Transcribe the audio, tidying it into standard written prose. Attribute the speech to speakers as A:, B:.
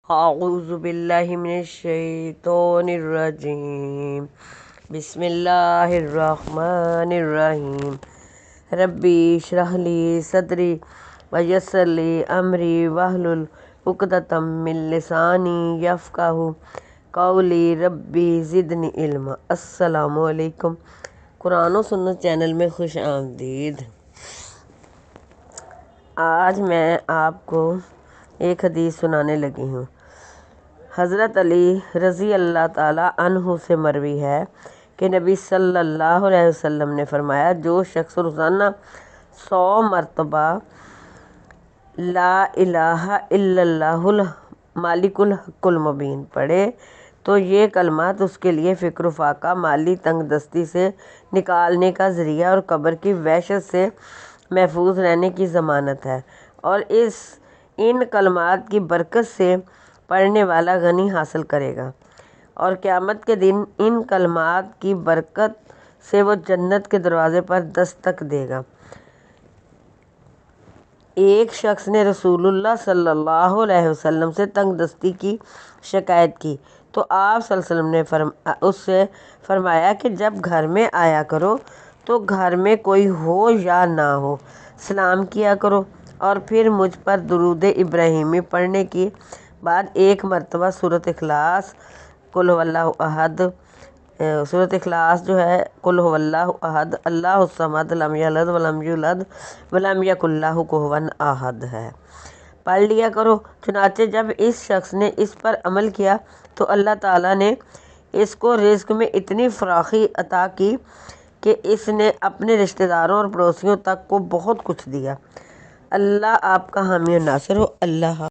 A: اعوذ باللہ من الشیطان الرجیم، بسم اللہ الرحمن الرحیم۔ ربی اشرح لی صدری ویسر لی امری واحلل عقدۃ من لسانی یفقہوا قولی، ربی زدنی علما۔ السلام علیکم، قرآن و سنت چینل میں خوش آمدید۔ آج میں آپ کو ایک حدیث سنانے لگی ہوں۔ حضرت علی رضی اللہ تعالیٰ عنہ سے مروی ہے کہ نبی صلی اللہ علیہ وسلم نے فرمایا، جو شخص روزانہ 100 مرتبہ لا الہ الا اللہ الملک الحق المبین پڑھے تو یہ کلمات اس کے لیے فقر و فاقہ، مالی تنگ دستی سے نکالنے کا ذریعہ اور قبر کی وحشت سے محفوظ رہنے کی ضمانت ہے، اور ان کلمات کی برکت سے پڑھنے والا غنی حاصل کرے گا، اور قیامت کے دن ان کلمات کی برکت سے وہ جنت کے دروازے پر دستک دے گا۔ ایک شخص نے رسول اللہ صلی اللہ علیہ وسلم سے تنگ دستی کی شکایت کی تو آپ صلی اللہ علیہ وسلم نے اس سے فرمایا کہ جب گھر میں آیا کرو تو گھر میں کوئی ہو یا نہ ہو، سلام کیا کرو، اور پھر مجھ پر درود ابراہیمی پڑھنے کے بعد ایک مرتبہ سورۃ اخلاص قل هو اللہ احد، سورۃ اخلاص جو ہے قل هو اللہ احد اللہ الصمد لم یلد ولم یولد ولم یکن لہ کفوا احد ہے، پڑھ لیا کرو۔ چنانچہ جب اس شخص نے اس پر عمل کیا تو اللہ تعالیٰ نے اس کو رزق میں اتنی فراخی عطا کی کہ اس نے اپنے رشتہ داروں اور پڑوسیوں تک کو بہت کچھ دیا۔ اللہ آپ کا حامی و ناصر ہو۔ اللہ